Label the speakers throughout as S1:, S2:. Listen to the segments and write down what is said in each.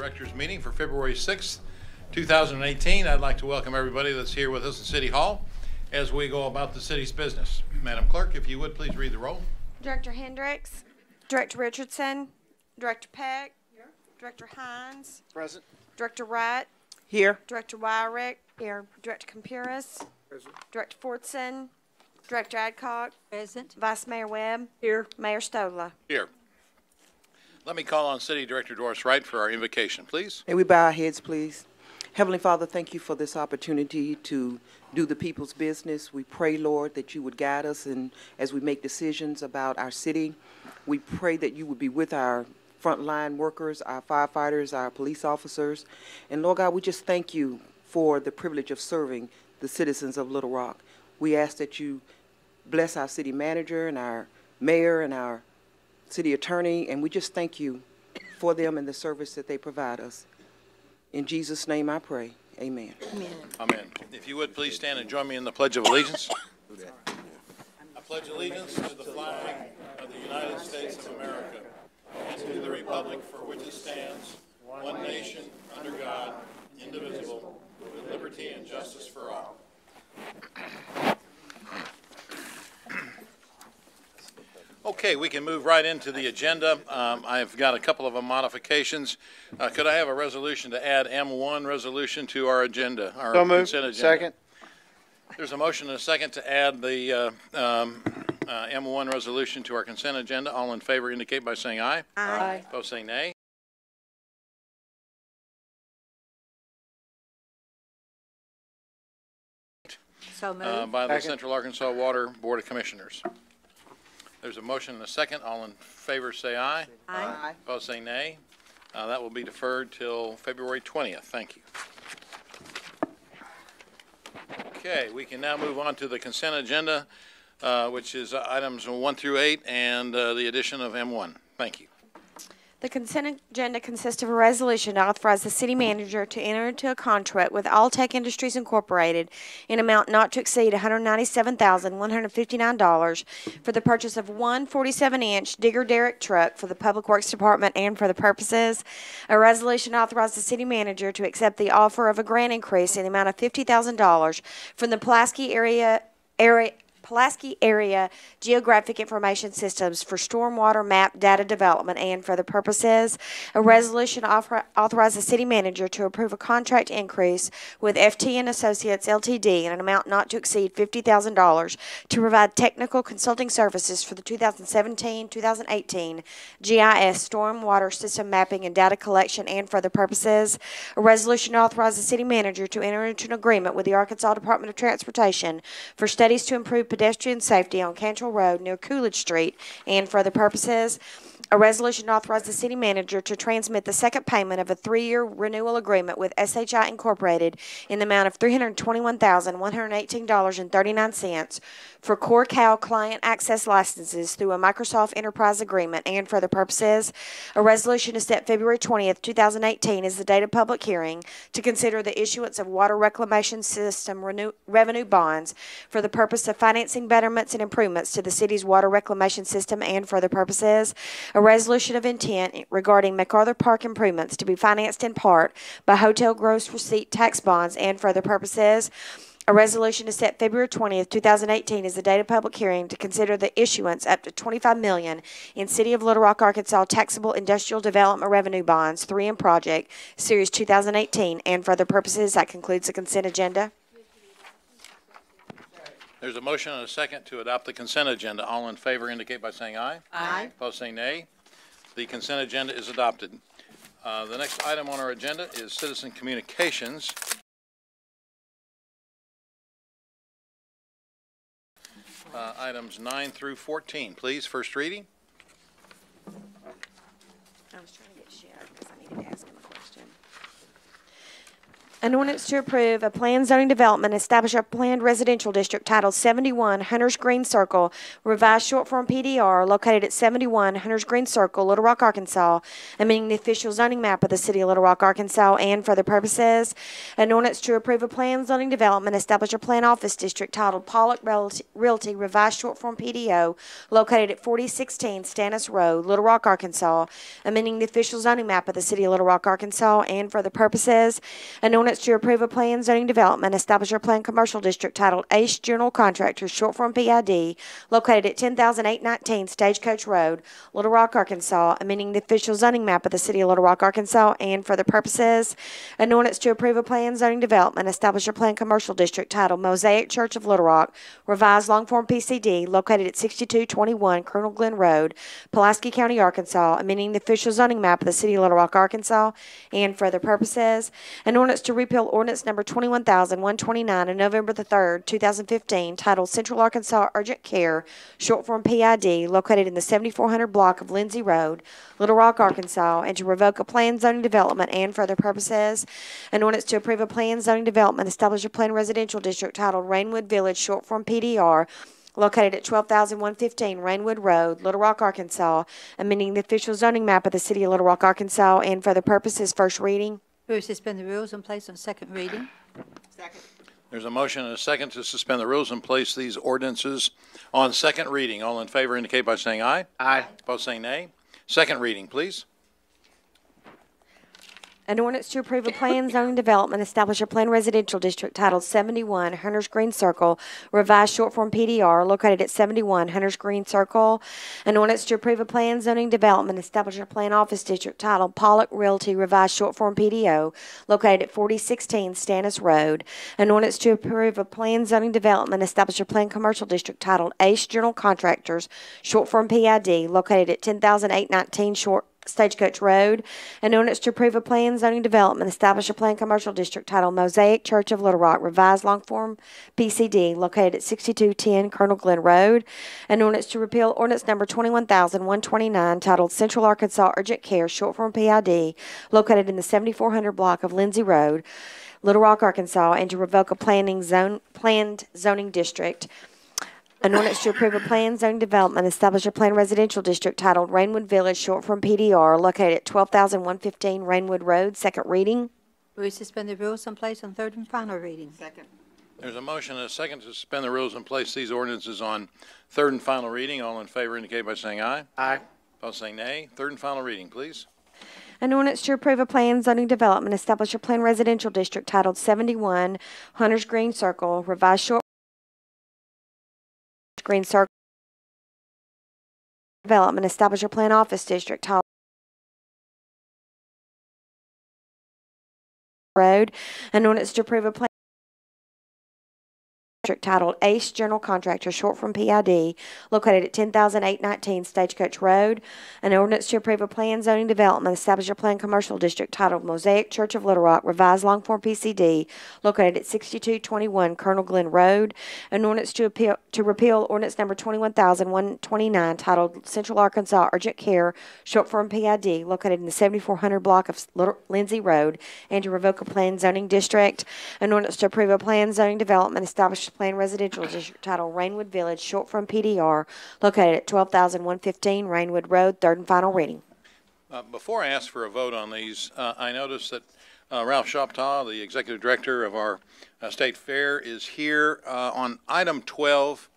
S1: Directors meeting for February 6th, 2018. I'd like to welcome everybody that's here with us at City Hall as we go about the city's business. Madam Clerk, if you would, please read the roll.
S2: Director Hendricks, Director Richardson, Director Peck, here. Director Hines,
S3: Present.
S2: Director Wright,
S3: Here.
S2: Director Wyrick, here. Director Compuris,
S3: Present.
S2: Director Fordson, Director Adcock,
S4: Present.
S2: Vice Mayor Webb,
S3: Here.
S2: Mayor Stola.
S1: Here. Let me call on City Director Doris Wright for our invocation, please.
S5: May we bow our heads, please? Heavenly Father, thank you for this opportunity to do the people's business. We pray, Lord, that you would guide us and as we make decisions about our city. We pray that you would be with our frontline workers, our firefighters, our police officers. And Lord God, we just thank you for the privilege of serving the citizens of Little Rock. We ask that you bless our city manager and our mayor and our city attorney, and we just thank you for them and the service that they provide us. In Jesus' name I pray. Amen.
S4: Amen.
S1: Amen. If you would, please stand and join me in the Pledge of Allegiance. I pledge allegiance to the flag of the United States of America and to the republic for which it stands, one nation, under God, indivisible, with liberty and justice for all. Okay, we can move right into the agenda. I've got a couple of modifications. Could I have a resolution to add M1 resolution to our agenda, our
S3: So moved.
S1: consent agenda?
S3: Second.
S1: There's a motion and a second to add the M1 resolution to our consent agenda. All in favor indicate by saying aye.
S4: Aye.
S1: Opposed say nay.
S4: So moved.
S1: By the
S3: Second.
S1: Central Arkansas Water Board of Commissioners. There's a motion and a second. All in favor say aye.
S4: Aye.
S1: Opposed say nay. That will be deferred till February 20th. Thank you. Okay, we can now move on to the consent agenda, which is items 1 through 8 and the addition of M1. Thank you.
S2: The consent agenda consists of a resolution to authorize the city manager to enter into a contract with Alltech Industries Incorporated in amount not to exceed $197,159 for the purchase of one 47-inch Digger Derrick truck for the Public Works Department and for the purposes. A resolution to authorize the city manager to accept the offer of a grant increase in the amount of $50,000 from the Pulaski Area Geographic Information Systems for stormwater map data development and for the purposes. A resolution to authorize the city manager to approve a contract increase with FT and Associates LTD in an amount not to exceed $50,000 to provide technical consulting services for the 2017-2018 GIS stormwater system mapping and data collection and for the purposes. A resolution to authorize the city manager to enter into an agreement with the Arkansas Department of Transportation for studies to improve pedestrian safety on Cantrell Road near Coolidge Street and for other purposes. A resolution to authorize the city manager to transmit the second payment of a 3-year renewal agreement with SHI Incorporated in the amount of $321,118.39 for Core Cal client access licenses through a Microsoft Enterprise agreement and for other purposes. A resolution to set February 20th, 2018 as the date of public hearing to consider the issuance of water reclamation system revenue bonds for the purpose of financing betterments and improvements to the city's water reclamation system and for other purposes. A resolution of intent regarding MacArthur Park improvements to be financed in part by hotel gross receipt tax bonds and for other purposes. A resolution to set February 20th, 2018 as the date of public hearing to consider the issuance up to $25 million in City of Little Rock, Arkansas taxable industrial development revenue bonds, 3M Project, Series 2018 and for other purposes. That concludes the consent agenda.
S1: There's a motion and a second to adopt the consent agenda. All in favor indicate by saying aye.
S4: Aye.
S1: Opposed say nay. The consent agenda is adopted. The next item on our agenda is citizen communications. Items 9 through 14, please. First reading.
S2: I was trying to get Sheriff because I needed to ask him a question. An ordinance to approve a planned zoning development, establish a planned residential district titled 71 Hunters Green Circle, revised short form PDR, located at 71 Hunters Green Circle, Little Rock, Arkansas, amending the official zoning map of the city of Little Rock, Arkansas, and for other purposes. An ordinance to approve a planned zoning development, establish a planned office district titled Pollock Realty, revised short form PDO, located at 4016 Stannis Road, Little Rock, Arkansas, amending the official zoning map of the city of Little Rock, Arkansas, and for other purposes. An ordinance to approve a planned zoning development, establish a planned commercial district titled Ace General Contractors, short form PID, located at 10,819 Stagecoach Road, Little Rock, Arkansas, amending the official zoning map of the city of Little Rock, Arkansas, and for other purposes. An ordinance to approve a planned zoning development, establish a planned commercial district titled Mosaic Church of Little Rock, revised long form PCD, located at 6221 Colonel Glenn Road, Pulaski County, Arkansas, amending the official zoning map of the city of Little Rock, Arkansas, and for other purposes. An ordinance to repeal ordinance number 21,129 of November the 3rd, 2015, titled Central Arkansas Urgent Care, short form PID, located in the 7400 block of Lindsay Road, Little Rock, Arkansas, and to revoke a planned zoning development and for other purposes. An ordinance to approve a planned zoning development, establish a planned residential district titled Rainwood Village, short form PDR, located at 12,115 Rainwood Road, Little Rock, Arkansas, amending the official zoning map of the city of Little Rock, Arkansas, and for other purposes. First reading.
S4: Move to suspend the rules and place on second reading.
S1: There's a motion and a second to suspend the rules and place these ordinances on second reading. All in favor indicate by saying aye.
S3: Aye.
S1: Opposed, saying nay. Second reading, please.
S2: An ordinance to approve a planned zoning development, establish a planned residential district titled 71 Hunters Green Circle, revised short form PDR, located at 71 Hunters Green Circle. An ordinance to approve a planned zoning development, establish a planned office district titled Pollock Realty, revised short form PDO, located at 4016 Stannis Road. An ordinance to approve a planned zoning development, establish a planned commercial district titled Ace General Contractors, short form PID, located at 10,819 Stagecoach Road. An ordinance to approve a planned zoning development, establish a planned commercial district titled Mosaic Church of Little Rock, revised long form PCD, located at 6210 Colonel Glenn Road. An ordinance to repeal ordinance number 21,129 titled Central Arkansas Urgent Care, short form PID, located in the 7400 block of Lindsay Road, Little Rock, Arkansas, and to revoke a planned zoning district. An ordinance to approve a planned zoning development, establish a planned residential district titled Rainwood Village, short form PDR, located at 12,115 Rainwood Road. Second reading.
S4: Move to suspend the rules and place on third and final reading.
S1: There's a motion and a second to suspend the rules and place these ordinances on third and final reading. All in favor indicate by saying aye.
S3: Aye.
S1: Opposed, saying nay. Third and final reading, please.
S2: An ordinance to approve a planned zoning development, establish a planned residential district titled 71 Hunters Green Circle, revised short Green Circle development, establish a planned office district titled Road. An ordinance to approve a planned district titled Ace General Contractor, short from PID, located at 10,819 Stagecoach Road. An ordinance to approve a planned zoning development, establish a planned commercial district titled Mosaic Church of Little Rock, revised long form PCD, located at 6221 Colonel Glenn Road. An ordinance to repeal ordinance number 21,129 titled Central Arkansas Urgent Care, short form PID, located in the 7400 block of Lindsay Road, and to revoke a planned zoning district. An ordinance to approve a planned zoning development, establish a planned residential district titled Rainwood Village, short from PDR, located at 12,115 Rainwood Road. Third and final reading.
S1: Before I ask for a vote on these, I noticed that Ralph Shoptaw, the executive director of our state fair, is here. On item 12,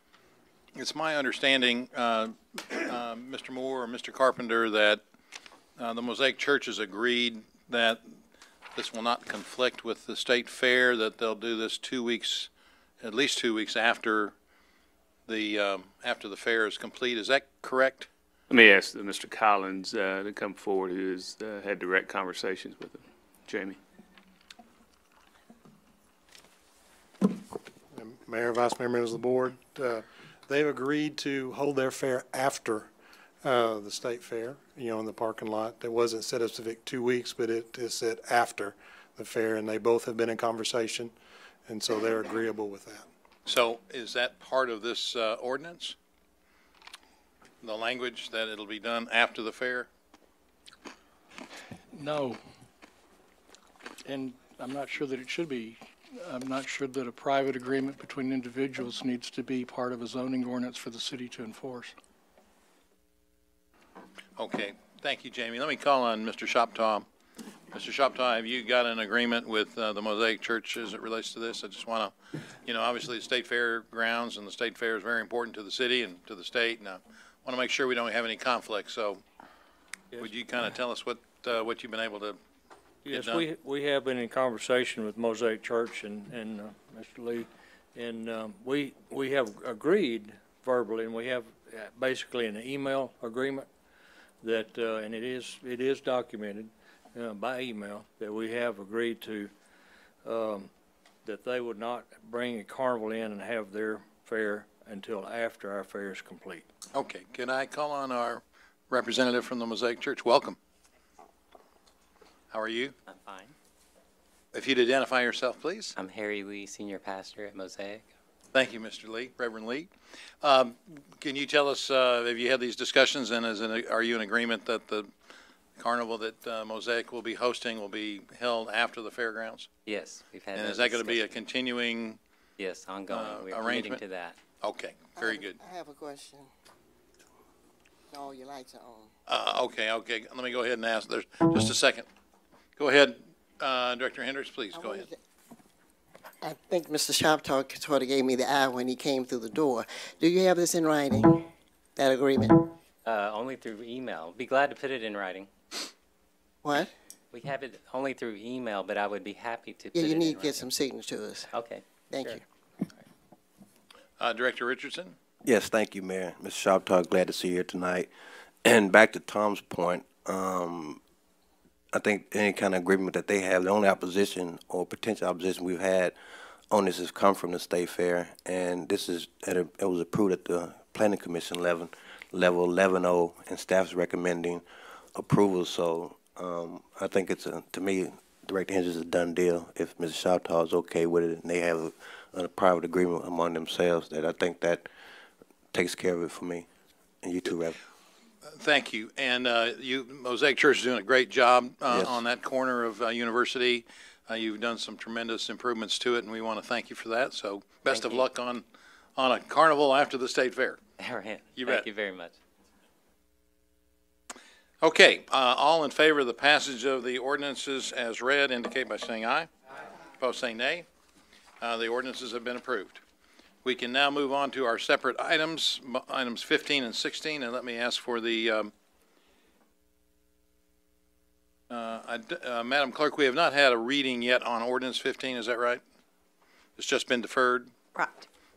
S1: it's my understanding, Mr. Moore or Mr. Carpenter, that the Mosaic Church has agreed that this will not conflict with the state fair, that they'll do this 2 weeks, at least 2 weeks after the fair is complete. Is that correct?
S3: Let me ask Mr. Collins to come forward, who has had direct conversations with him. Jamie.
S6: Mayor, Vice Mayor, members of the board, they've agreed to hold their fair after the state fair, in the parking lot. It wasn't set a specific 2 weeks, but it is set after the fair, and they both have been in conversation, and so they're agreeable with that.
S1: So is that part of this ordinance? The language that it'll be done after the fair?
S7: No. And I'm not sure that it should be. I'm not sure that a private agreement between individuals needs to be part of a zoning ordinance for the city to enforce.
S1: Okay, thank you, Jamie. Let me call on Mr. Shoptaw. Mr. Shoptaw, have you got an agreement with the Mosaic Church as it relates to this? I just want to, obviously the State Fair grounds and the State Fair is very important to the city and to the state, and I want to make sure we don't have any conflict. So would you kind of tell us what you've been able to get
S8: Yes,
S1: done?
S8: we have been in conversation with Mosaic Church and Mr. Lee, and we have agreed verbally, and we have basically an email agreement that, and it is documented by email, that we have agreed to, that they would not bring a carnival in and have their fair until after our fair is complete.
S1: Okay, can I call on our representative from the Mosaic Church? Welcome. How are you?
S9: I'm fine.
S1: If you'd identify yourself, please.
S9: I'm Harry Lee, Senior Pastor at Mosaic.
S1: Thank you, Mr. Lee, Reverend Lee. Can you tell us, have you had these discussions, and are you in agreement that the carnival that Mosaic will be hosting will be held after the fairgrounds?
S9: Yes, we've had
S1: And
S9: those
S1: is that going to be a
S9: discussions.
S1: continuing?
S9: Yes, ongoing. We're committing
S1: arrangement?
S9: to that.
S1: Okay, very good.
S10: I have a question. No, your lights are on.
S1: Okay, let me go ahead and ask, there's just a second. Go ahead, Director Hendricks, please, go ahead.
S10: I think Mr. Shoptaw sort of gave me the eye when he came through the door. Do you have this in writing, that agreement?
S9: Only through email. Be glad to put it in writing.
S10: What?
S9: We have it only through email, but I would be happy to put
S10: Yeah,
S9: it
S10: you
S9: in
S10: need to
S9: writing.
S10: get some signatures.
S9: Okay.
S10: Thank
S9: sure.
S10: you.
S1: Director Richardson?
S11: Yes, thank you, Mayor. Mr. Shoptaw, glad to see you here tonight. And back to Tom's point, I think any kind of agreement that they have, the only opposition or potential opposition we've had on this has come from the State Fair, and this is it was approved at the Planning Commission level 11-0, and staff's recommending approval. So I think it's to me, Director Hendricks is a done deal. If Mr. Shoptaw is okay with it, and they have a private agreement among themselves, that I think that takes care of it for me. And you too, Reverend.
S1: Thank you. And Mosaic Church is doing a great job
S11: Yes.
S1: on that corner of University. You've done some tremendous improvements to it, and we want to thank you for that. So best
S9: Thank
S1: of
S9: you.
S1: luck on a carnival after the State Fair.
S9: All right.
S1: You
S9: Thank
S1: bet.
S9: you very much.
S1: Okay, all in favor of the passage of the ordinances as read indicate by saying aye. Opposed, say nay. The ordinances have been approved. We can now move on to our separate items, items 15 and 16, and let me ask for the, Madam Clerk, we have not had a reading yet on ordinance 15, is that right? It's just been deferred?
S2: Right.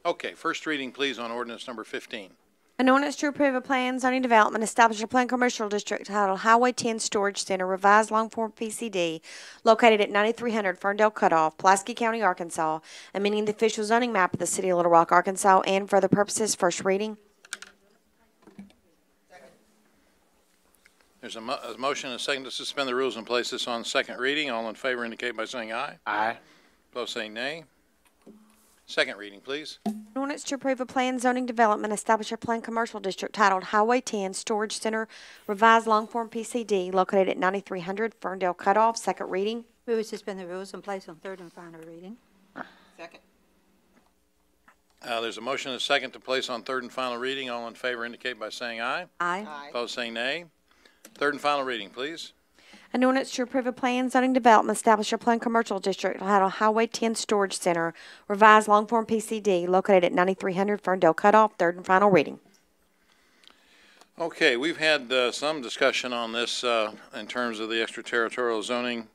S1: Okay, first reading, please, on ordinance number 15.
S2: An ordinance to approve a plan zoning development, establish a planned commercial district titled Highway 10 Storage Center, revised long form PCD, located at 9300 Ferndale Cutoff, Pulaski County, Arkansas, amending the official zoning map of the city of Little Rock, Arkansas, and for other purposes, first reading.
S1: There's a motion and a second to suspend the rules and place this on second reading. All in favor indicate by saying aye.
S3: Aye.
S1: Opposed, say nay. Second reading, please.
S2: An ordinance to approve a planned zoning development, establish a planned commercial district titled Highway 10 Storage Center, revised long form PCD, located at 9300 Ferndale Cutoff, second reading.
S4: Move to suspend the rules and place on third and final reading.
S10: Second.
S1: There's a motion and a second to place on third and final reading. All in favor indicate by saying aye.
S4: Aye.
S10: Aye.
S1: Opposed, say nay. Third and final reading, please.
S2: An ordinance to approve a planned zoning development, establish a planned commercial district titled Highway 10 Storage Center, revised long form PCD, located at 9300 Ferndale Cutoff, third and final reading.
S1: Okay, we've had some discussion on this in terms of the extraterritorial zoning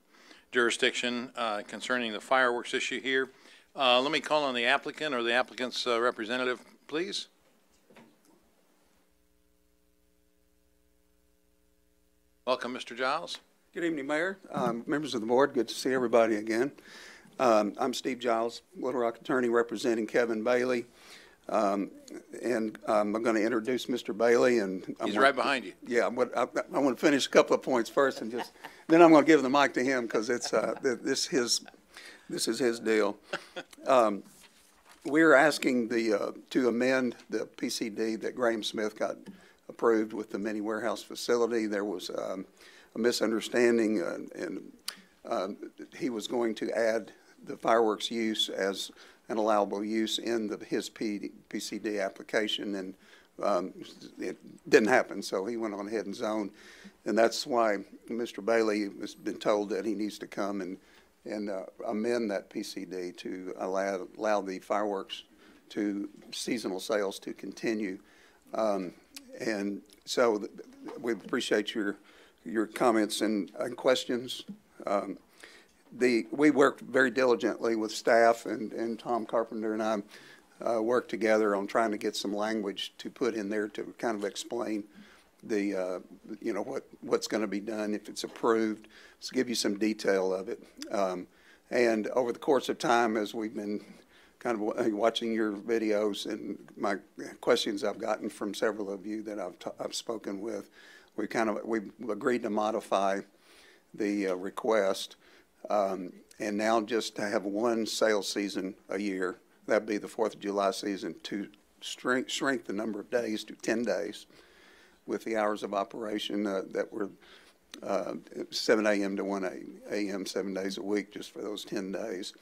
S1: jurisdiction concerning the fireworks issue here. Let me call on the applicant or the applicant's representative, please. Welcome, Mr. Giles.
S12: Good evening, Mayor, members of the board. Good to see everybody again. I'm Steve Giles, Little Rock attorney representing Kevin Bailey. And I'm going to introduce Mr. Bailey. And
S1: He's right behind you.
S12: Yeah, I want to finish a couple of points first, and then I'm going to give the mic to him because it's this is his deal. We're asking to amend the PCD that Graham Smith got approved with the mini warehouse facility. There was a misunderstanding, and he was going to add the fireworks use as an allowable use in his PCD application, and it didn't happen, so he went on ahead and zoned. And that's why Mr. Bailey has been told that he needs to come and amend that PCD to allow the fireworks to seasonal sales to continue. And so we appreciate your comments and questions. We worked very diligently with staff, and Tom Carpenter and I worked together on trying to get some language to put in there to kind of explain the, what's going to be done if it's approved, to give you some detail of it. And over the course of time, as we've been kind of watching your videos and my questions I've gotten from several of you that I've spoken with, we've agreed to modify the request, and now just to have one sales season a year, that'd be the 4th of July season, to shrink the number of days to 10 days with the hours of operation that were 7 a.m. to 1 a.m. 7 days a week just for those 10 days,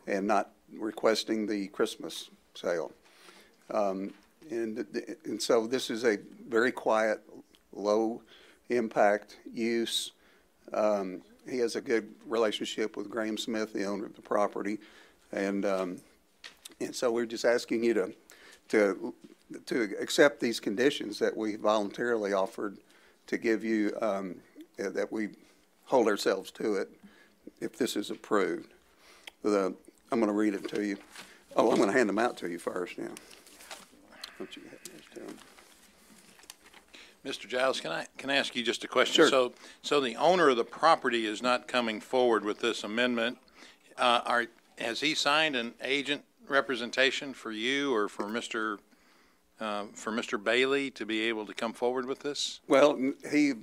S12: and not requesting the Christmas sale. And so this is a very quiet, low impact use. He has a good relationship with Graham Smith, the owner of the property, and so we're just asking you to accept these conditions that we voluntarily offered to give you, that we hold ourselves to it if this is approved. I'm going to read it to you. Oh, I'm going to hand them out to you first now. Don't you have those to them?
S1: Mr. Giles, can I ask you just a question?
S12: Sure.
S1: So the owner of the property is not coming forward with this amendment. Has he signed an agent representation for you or for Mr. Bailey to be able to come forward with this?
S12: Well, the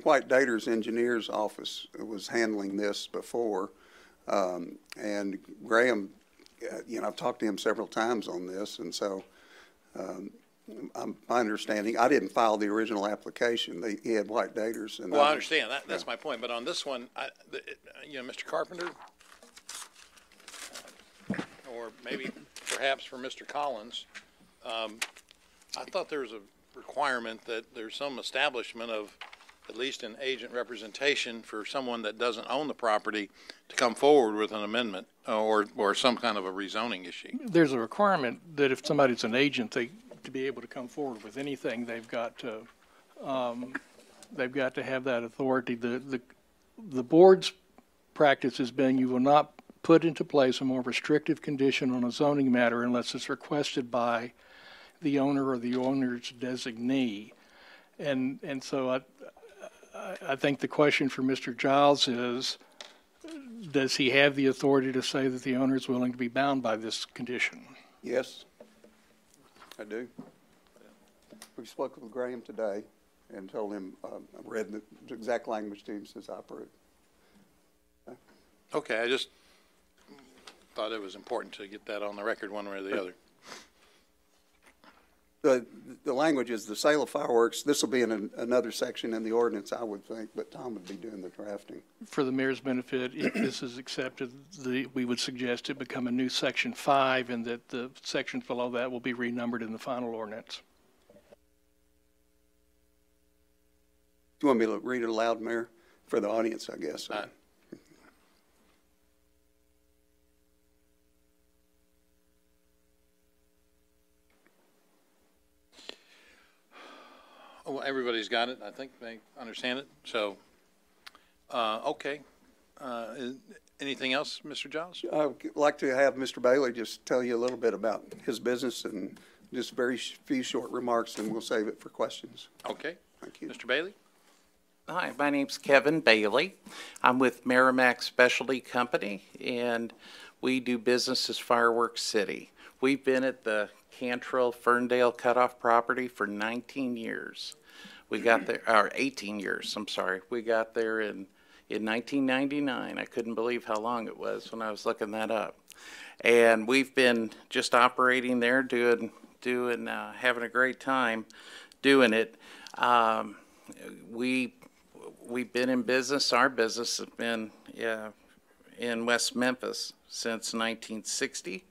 S12: White Daters Engineers Office was handling this before, and Graham, I've talked to him several times on this, and so my understanding, I didn't file the original application. He had White Daters. And
S1: well, I understand. That's my point. But on this one, Mr. Carpenter, or maybe perhaps for Mr. Collins, I thought there was a requirement that there's some establishment of at least an agent representation for someone that doesn't own the property to come forward with an amendment or some kind of a rezoning issue.
S7: There's a requirement that if somebody's an agent, to be able to come forward with anything, they've got to have that authority. The board's practice has been you will not put into place a more restrictive condition on a zoning matter unless it's requested by the owner or the owner's designee. And so I think the question for Mr. Giles is, does he have the authority to say that the owner is willing to be bound by this condition?
S12: Yes, I do. We spoke with Graham today and told him, I read the exact language to him, says I approve.
S1: Okay, I just thought it was important to get that on the record one way or the other.
S12: The language is the sale of fireworks. This will be in another section in the ordinance, I would think, but Tom would be doing the drafting.
S7: For the mayor's benefit, if this is accepted, we would suggest it become a new section 5 and that the sections below that will be renumbered in the final ordinance.
S12: Do you want me to read it aloud, Mayor? For the audience, I guess.
S1: Oh, everybody's got it. I think they understand it. So, okay. Anything else, Mr. Giles?
S12: I'd like to have Mr. Bailey just tell you a little bit about his business and just very few short remarks, and we'll save it for questions.
S1: Okay.
S12: Thank you.
S1: Mr. Bailey?
S13: Hi, my name's Kevin Bailey. I'm with Merrimack Specialty Company, and we do business as Fireworks City. We've been at the Cantrell Ferndale Cutoff property for 19 years. We got there, or 18 years, I'm sorry. We got there in 1999. I couldn't believe how long it was when I was looking that up. And we've been just operating there, having a great time doing it. we've been in business. Our business has been in West Memphis since 1960.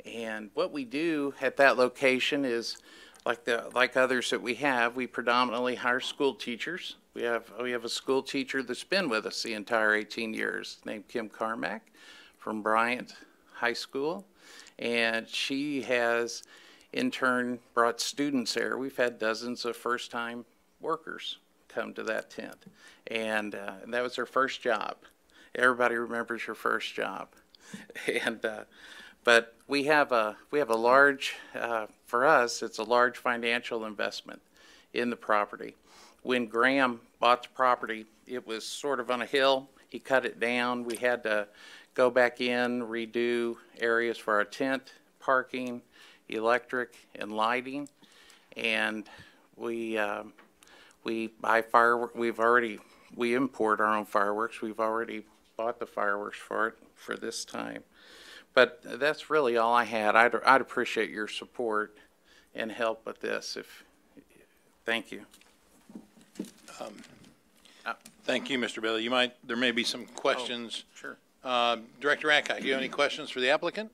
S13: And what we do at that location is, like others that we predominantly hire school teachers. We have a school teacher that's been with us the entire 18 years, named Kim Carmack from Bryant High School, and she has in turn brought students there. We've had dozens of first-time workers come to that tent, and that was their first job. Everybody remembers your first job, and but we have a large, for us, it's a large financial investment in the property. When Graham bought the property, it was sort of on a hill. He cut it down. We had to go back in, redo areas for our tent, parking, electric, and lighting. And we buy fireworks. We import our own fireworks. We've already bought the fireworks for it for this time. But that's really all I had. I'd appreciate your support and help with this. Thank you.
S1: Thank you, Mr. Bailey. There may be some questions.
S13: Oh, sure.
S1: Director Adcock, do you have any questions for the applicant?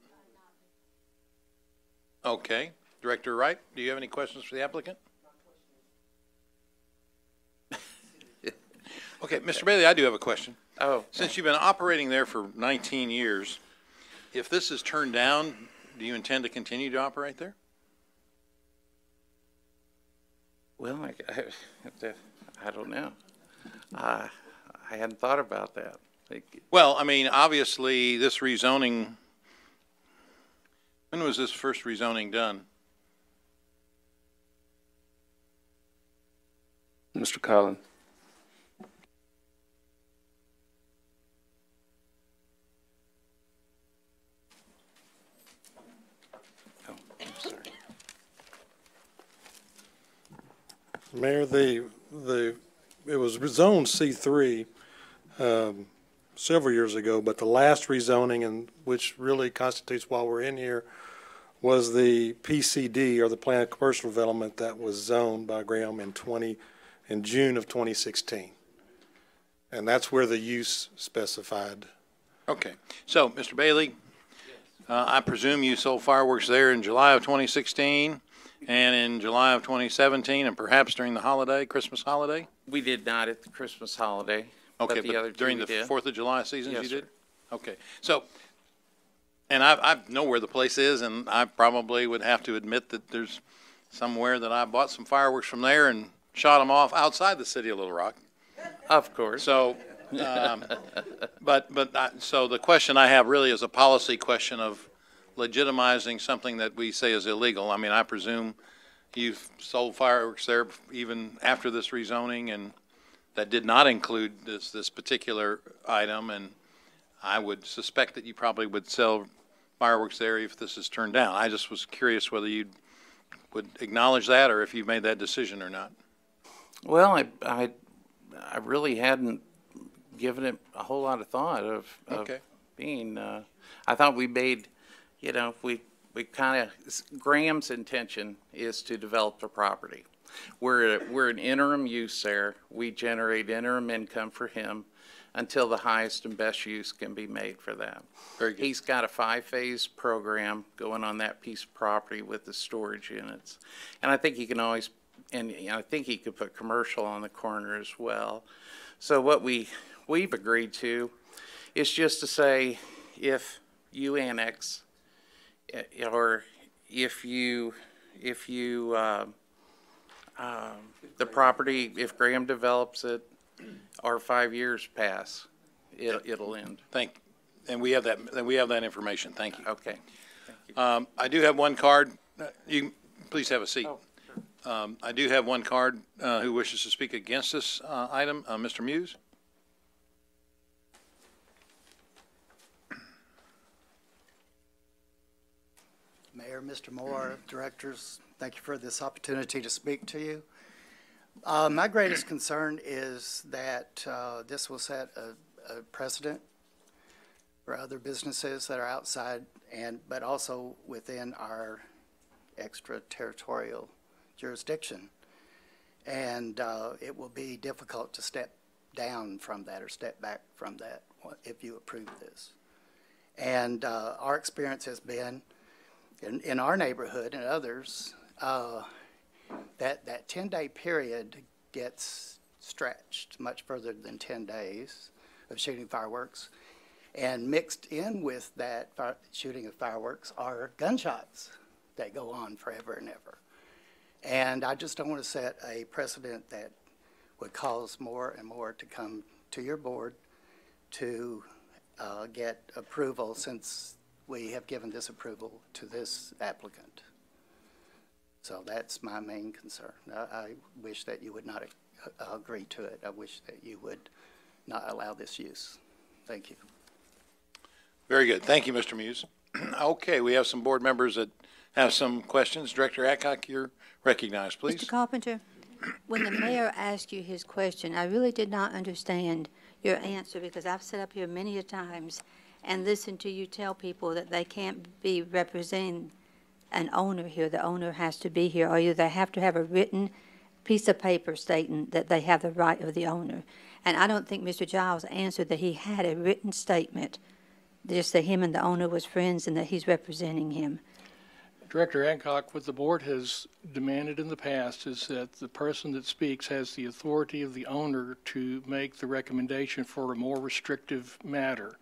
S1: Okay. Director Wright, do you have any questions for the applicant? Okay, Mr. Bailey, I do have a question.
S13: Oh.
S1: Since you've been operating there for 19 years, if this is turned down, do you intend to continue to operate there?
S13: Well, I don't know. I hadn't thought about that.
S1: Well, I mean, obviously, this rezoning, when was this first rezoning done?
S3: Mr. Collins.
S13: Oh, I'm sorry.
S6: Mayor, it was zoned C3 several years ago, but the last rezoning, and which really constitutes why we're in here, was the PCD, or the Plan of Commercial Development, that was zoned by Graham in June of 2016. And that's where the use specified.
S1: Okay. So, Mr. Bailey, I presume you sold fireworks there in July of 2016 and in July of 2017 and perhaps during the holiday, Christmas holiday?
S13: We did not at the Christmas holiday.
S1: Okay,
S13: the other
S1: but during
S13: two
S1: the
S13: we did.
S1: 4th of July seasons
S13: Yes,
S1: you did?
S13: sir.
S1: Okay. So, and I know where the place is, and I probably would have to admit that there's somewhere that I bought some fireworks from there and shot them off outside the city of Little Rock.
S13: Of course.
S1: So, so the question I have really is a policy question of legitimizing something that we say is illegal. I mean, I presume you've sold fireworks there even after this rezoning, and that did not include this particular item, and I would suspect that you probably would sell fireworks there if this is turned down. I just was curious whether you would acknowledge that or if you made that decision or not.
S13: Well, I really hadn't given it a whole lot of thought of
S1: Okay.
S13: being, I thought we made, we kind of, Graham's intention is to develop the property. We're an interim use there. We generate interim income for him until the highest and best use can be made for that.
S1: Very good.
S13: He's got a 5-phase program going on that piece of property with the storage units. And I think he can always, and I think he could put commercial on the corner as well. So what we've agreed to is just to say, if you annex, or if the property, if Graham develops it, our 5 years pass, it'll end.
S1: And we have that information. Thank you.
S13: Okay. Thank you.
S1: I do have one card. You please have a seat.
S13: Oh, sure.
S1: I do have one card who wishes to speak against this item. Mr. Muse.
S14: Mayor, Mr. Moore, directors, thank you for this opportunity to speak to you. My greatest concern is that this will set a precedent for other businesses that are outside but also within our extraterritorial jurisdiction. And it will be difficult to step down from that or step back from that if you approve this. And our experience has been in our neighborhood and others, that 10-day period gets stretched much further than 10 days of shooting fireworks. And mixed in with that shooting of fireworks are gunshots that go on forever and ever. And I just don't want to set a precedent that would cause more and more to come to your board to get approval, since we have given this approval to this applicant. So that's my main concern. I wish that you would not agree to it. I wish that you would not allow this use. Thank you.
S1: Very good. Thank you, Mr. Muse. Okay, we have some board members that have some questions. Director Adcock, you're recognized, please.
S4: Mr. Carpenter, when the mayor asked you his question, I really did not understand your answer, because I've sat up here many a times and listened to you tell people that they can't be representing an owner here. The owner has to be here, or either they have to have a written piece of paper stating that they have the right of the owner. And I don't think Mr. Giles answered that he had a written statement, just that him and the owner was friends and that he's representing him.
S7: Director Adcock, what the board has demanded in the past is that the person that speaks has the authority of the owner to make the recommendation for a more restrictive matter.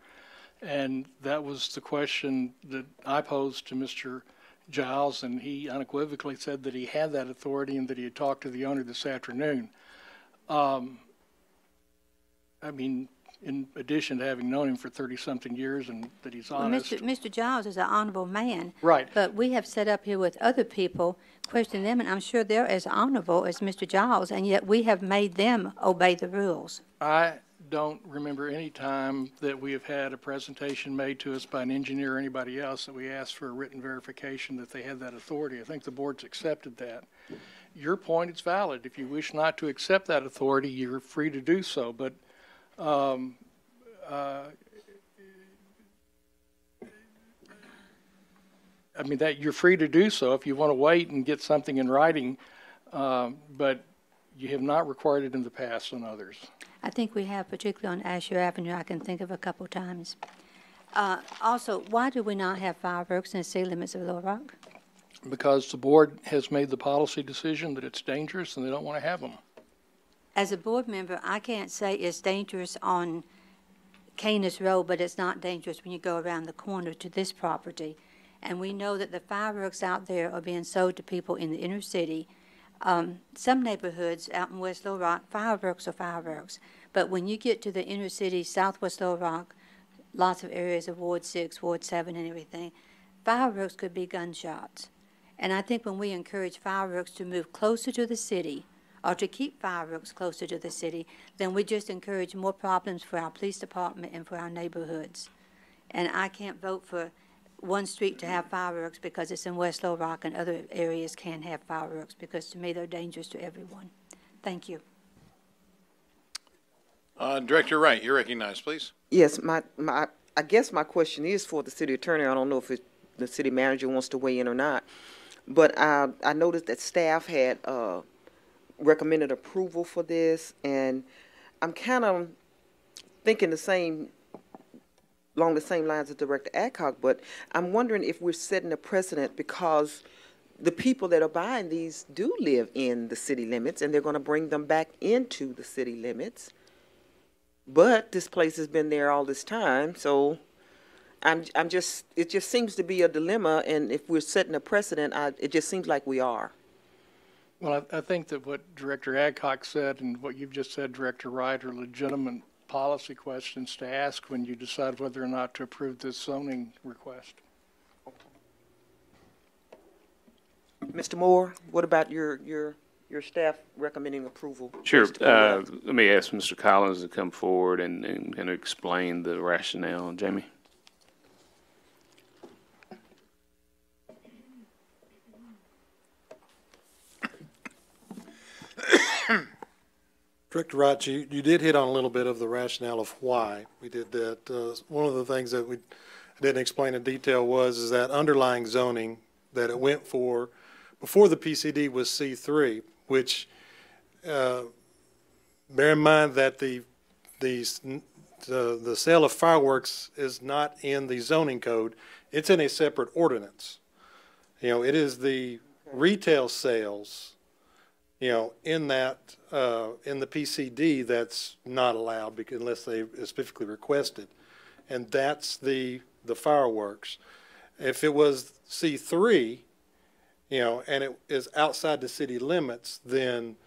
S7: And that was the question that I posed to Mr. Giles, and he unequivocally said that he had that authority and that he had talked to the owner this afternoon. I mean, in addition to having known him for 30-something years and that he's honest.
S4: Well, Mr. Giles is an honorable man.
S7: Right.
S4: But we have sat up here with other people, questioning them, and I'm sure they're as honorable as Mr. Giles, and yet we have made them obey the rules.
S7: I don't remember any time that we have had a presentation made to us by an engineer or anybody else that we asked for a written verification that they had that authority. I think the board's accepted that. Your point is valid. If you wish not to accept that authority, you're free to do so. But I mean, that you're free to do so if you want to wait and get something in writing, but you have not required it in the past on others.
S4: I think we have, particularly on Asher Avenue. I can think of a couple times. Also, why do we not have fireworks in the city limits of Little Rock?
S7: Because the board has made the policy decision that it's dangerous and they don't want to have them.
S4: As a board member, I can't say it's dangerous on Canis Road, but it's not dangerous when you go around the corner to this property. And we know that the fireworks out there are being sold to people in the inner city. Some neighborhoods out in West Little Rock, fireworks are fireworks. But when you get to the inner city, Southwest Little Rock, lots of areas of Ward 6, Ward 7 and everything, fireworks could be gunshots. And I think when we encourage fireworks to move closer to the city, or to keep fireworks closer to the city, then we just encourage more problems for our police department and for our neighborhoods. And I can't vote for one street to have fireworks because it's in West Little Rock, and other areas can't have fireworks because to me they're dangerous to everyone. Thank you.
S1: Director Wright, you're recognized, please.
S5: Yes, I guess my question is for the city attorney. I don't know if the city manager wants to weigh in or not, but I noticed that staff had recommended approval for this, and I'm kind of thinking along the same lines as Director Adcock, but I'm wondering if we're setting a precedent because the people that are buying these do live in the city limits, and they're going to bring them back into the city limits. But this place has been there all this time, so it just seems to be a dilemma, and if we're setting a precedent, it just seems like we are.
S7: Well, I think that what Director Adcock said and what you've just said, Director Wright, are legitimate policy questions to ask when you decide whether or not to approve this zoning request.
S5: Mr. Moore, what about your staff recommending approval?
S3: Sure. Let me ask Mr. Collins to come forward and kind of explain the rationale. Jamie?
S6: Director Wright, you did hit on a little bit of the rationale of why we did that. One of the things that we didn't explain in detail is that underlying zoning that it went for before the PCD was C3, which bear in mind that the the sale of fireworks is not in the zoning code. It's in a separate ordinance. You know, it is the retail sales, you know, in that, in the PCD that's not allowed because unless they specifically requested. And that's the fireworks. If it was C3, you know, and it is outside the city limits, then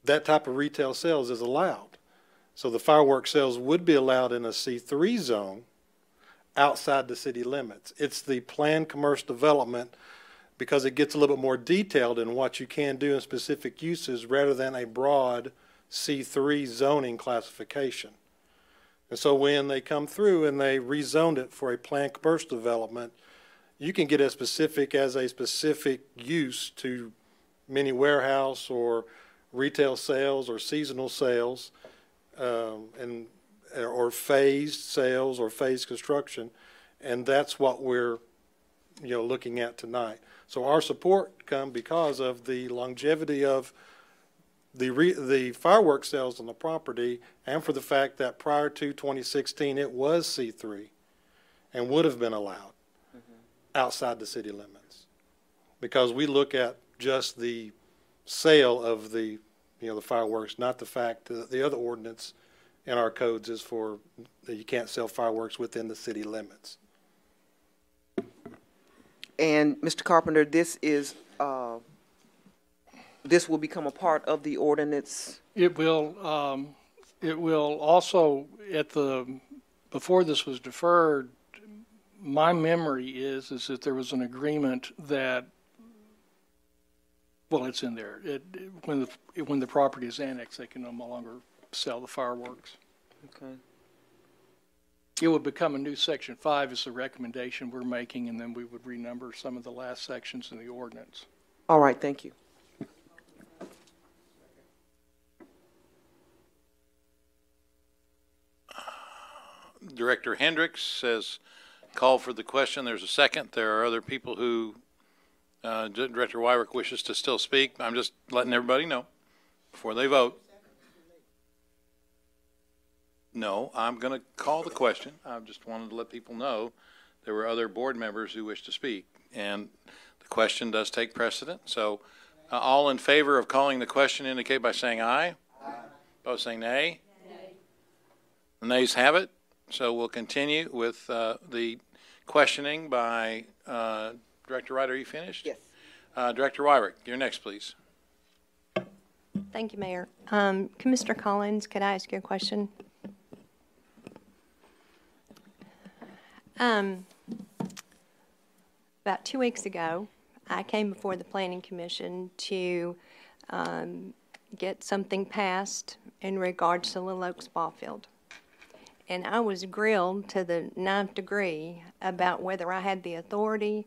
S6: that type of retail sales is allowed. So the fireworks sales would be allowed in a C3 zone outside the city limits. It's the planned commercial development because it gets a little bit more detailed in what you can do in specific uses rather than a broad C3 zoning classification. And so when they come through and they rezoned it for a planned commercial development, you can get as specific as a specific use to mini warehouse or retail sales or seasonal sales, or phased sales or phased construction, and that's what we're, you know, looking at tonight. So our support come because of the longevity of the fireworks sales on the property, and for the fact that prior to 2016 it was C3 and would have been allowed outside the city limits, because we look at just the sale of the, you know, the fireworks, not the fact that the other ordinance in our codes is for that you can't sell fireworks within the city limits.
S5: And Mr. Carpenter, this is, this will become a part of the ordinance?
S7: It will also, before this was deferred, my memory is that there was an agreement that, well, it's in there. When the property is annexed, they can no longer sell the fireworks.
S5: Okay.
S7: It would become a new Section 5 is the recommendation we're making, and then we would renumber some of the last sections in the ordinance.
S5: All right, thank you.
S1: Director Hendricks says, call for the question. There's a second. There are other people who, Director Wyrick wishes to still speak. I'm just letting everybody know before they vote. No, I'm going to call the question. I just wanted to let people know there were other board members who wish to speak, and the question does take precedent. So all in favor of calling the question indicate by saying aye. Aye. Opposed saying nay. Nay. The nays have it. So we'll continue with the questioning by Director Wright. Are you finished?
S5: Yes.
S1: Director Wyrick, you're next, please.
S15: Thank you, Mayor. Commissioner Collins, could I ask you a question? About 2 weeks ago, I came before the Planning Commission to get something passed in regards to Little Oaks Ball Field. And I was grilled to the 9th degree about whether I had the authority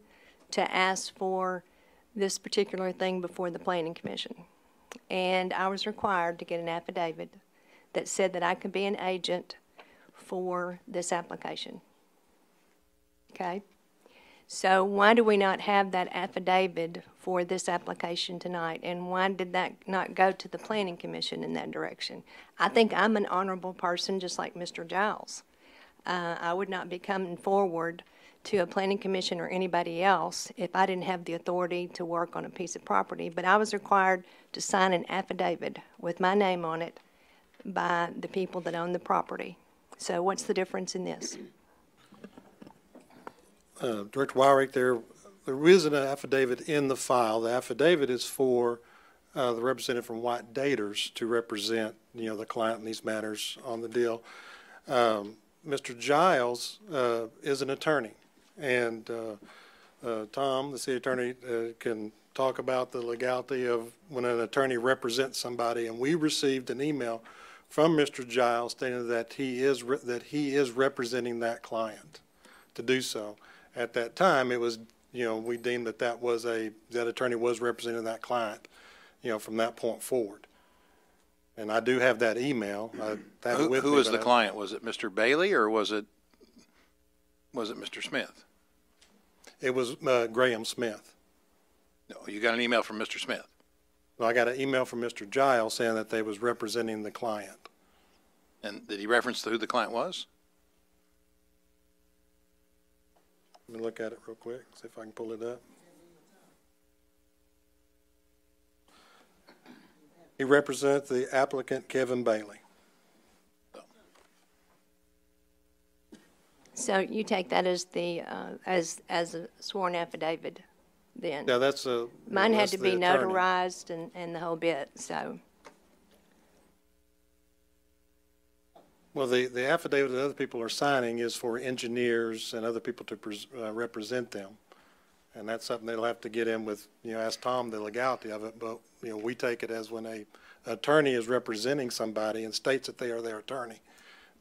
S15: to ask for this particular thing before the Planning Commission. And I was required to get an affidavit that said that I could be an agent for this application. Okay? So why do we not have that affidavit for this application tonight? And why did that not go to the Planning Commission in that direction? I think I'm an honorable person, just like Mr. Giles. I would not be coming forward to a Planning Commission or anybody else if I didn't have the authority to work on a piece of property. But I was required to sign an affidavit with my name on it by the people that own the property. So what's the difference in this?
S6: Director Wyrick, there is an affidavit in the file. The affidavit is for the representative from White Daters to represent, you know, the client in these matters on the deal. Mr. Giles is an attorney, and Tom, the city attorney, can talk about the legality of when an attorney represents somebody. And we received an email from Mr. Giles stating that he is representing that client to do so. At that time, it was, you know, we deemed that that attorney was representing that client, you know, from that point forward. And I do have that email. Who
S1: was the client? Was it Mr. Bailey or was it Mr. Smith?
S6: It was Graham Smith.
S1: No, you got an email from Mr. Smith.
S6: Well, I got an email from Mr. Giles saying that they was representing the client.
S1: And did he reference who the client was?
S6: Let me look at it real quick, see if I can pull it up. He represents the applicant, Kevin Bailey.
S15: So you take that as the, as a sworn affidavit then?
S6: Yeah, that's a.
S15: Mine had
S6: that's
S15: to
S6: the
S15: be
S6: attorney.
S15: notarized and the whole bit, so.
S6: Well, the affidavit that other people are signing is for engineers and other people to represent them. And that's something they'll have to get in with, ask Tom the legality of it. But, we take it as when a attorney is representing somebody and states that they are their attorney,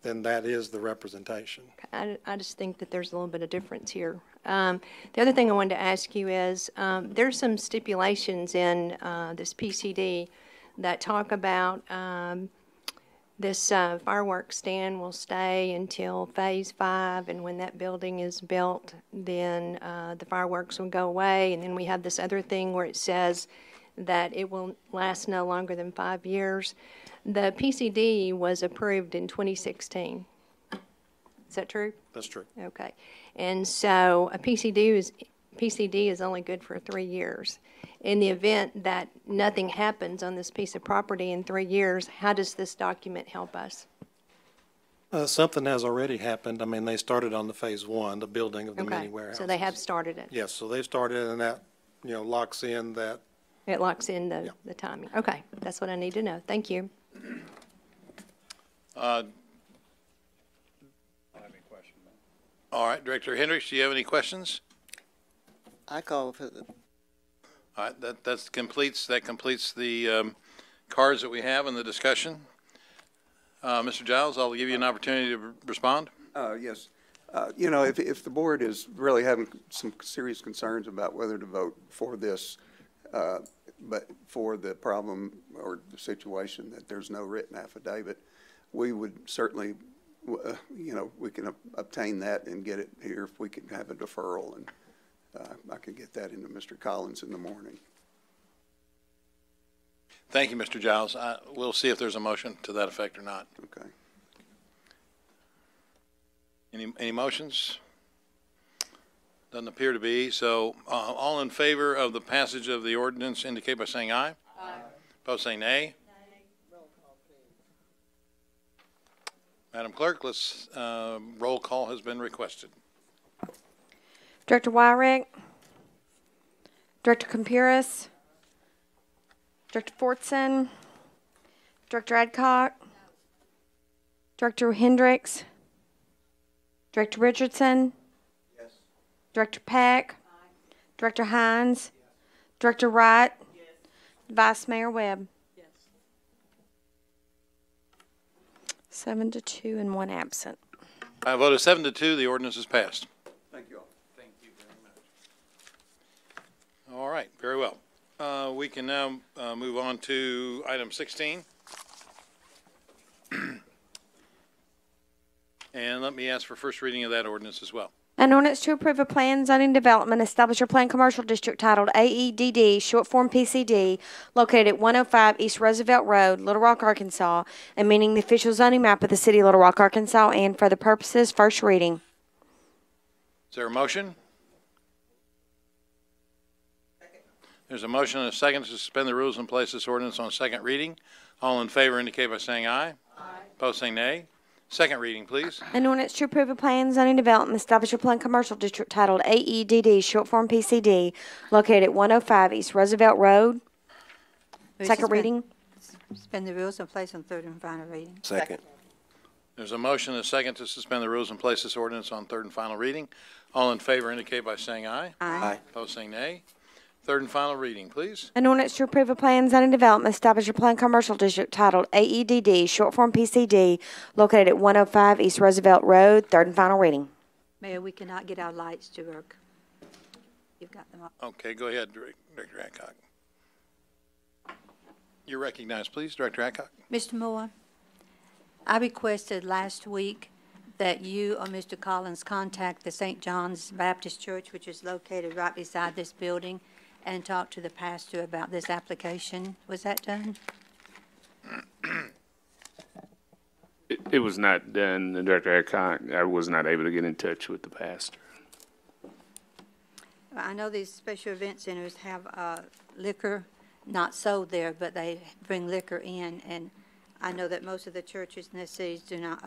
S6: then that is the representation.
S15: I just think that there's a little bit of difference here. The other thing I wanted to ask you is, there's some stipulations in this PCD that talk about this fireworks stand will stay until Phase 5, and when that building is built, then the fireworks will go away. And then we have this other thing where it says that it will last no longer than 5 years. The PCD was approved in 2016. Is that true?
S6: That's true.
S15: Okay. And so a PCD is only good for 3 years. In the event that nothing happens on this piece of property in 3 years, how does this document help us?
S6: Something has already happened. I mean, they started on the Phase 1, the building of the mini
S15: Okay,
S6: warehouse.
S15: so they have started it.
S6: Yes, so they started, and that, locks in that.
S15: It locks in the timing. Okay, that's what I need to know. Thank you.
S1: All right, Director Hendricks, do you have any questions?
S10: I call for the,
S1: All right, that completes the cards that we have in the discussion. Mr. Giles, I'll give you an opportunity to respond.
S12: Yes. If the board is really having some serious concerns about whether to vote for this, but for the problem or the situation that there's no written affidavit, we would certainly, we can obtain that and get it here if we can have a deferral, and I can get that into Mr. Collins in the morning.
S1: Thank you, Mr. Giles. We'll see if there's a motion to that effect or not.
S12: Okay.
S1: Any motions? Doesn't appear to be. So all in favor of the passage of the ordinance indicate by saying aye. Aye. Opposed, say nay. Madam Clerk, let's roll call has been requested.
S2: Director Wyrick, Director Campuris, Director Fortson, Director Adcock, Director Hendricks, Director Richardson,
S11: Yes.
S2: Director Peck, Director Hines, Director Wright, Vice Mayor Webb. 7-2 and 1 absent.
S1: By a vote of 7-2, the ordinance is passed.
S12: Thank you all.
S1: Thank you very much. All right, very well. We can now move on to item 16. And let me ask for first reading of that ordinance as well.
S2: An ordinance to approve a plan zoning development, establish a planned commercial district titled AEDD, short form PCD, located at 105 East Roosevelt Road, Little Rock, Arkansas, amending the official zoning map of the city of Little Rock, Arkansas, and for the purposes, first reading.
S1: Is there a motion? There's a motion and a second to suspend the rules and place this ordinance on second reading. All in favor indicate by saying aye. Aye. Opposed, say nay. Second reading, please.
S2: An ordinance to approve a plan zoning development, establish a planned commercial district titled AEDD, short form PCD, located at 105 East Roosevelt Road. Second reading.
S4: Suspend the rules and place on third and final reading.
S11: Second.
S1: There's a motion and a second to suspend the rules and place this ordinance on third and final reading. All in favor indicate by saying aye.
S4: Aye.
S1: Opposed, saying nay. Third and final reading, please.
S2: An ordinance to approve a plan zoning development, establish a planned commercial district titled AEDD, short form PCD, located at 105 East Roosevelt Road. Third and final reading.
S4: Mayor, we cannot get our lights to work. You've got them up.
S1: Okay, go ahead, Director Adcock. You're recognized, please, Director Adcock.
S4: Mr. Moore, I requested last week that you or Mr. Collins contact the St. John's Baptist Church, which is located right beside this building, and talk to the pastor about this application. Was that done?
S3: It was not done. The Director Adcock, I was not able to get in touch with the pastor.
S4: I know these special event centers have liquor not sold there, but they bring liquor in, and I know that most of the churches in the cities do not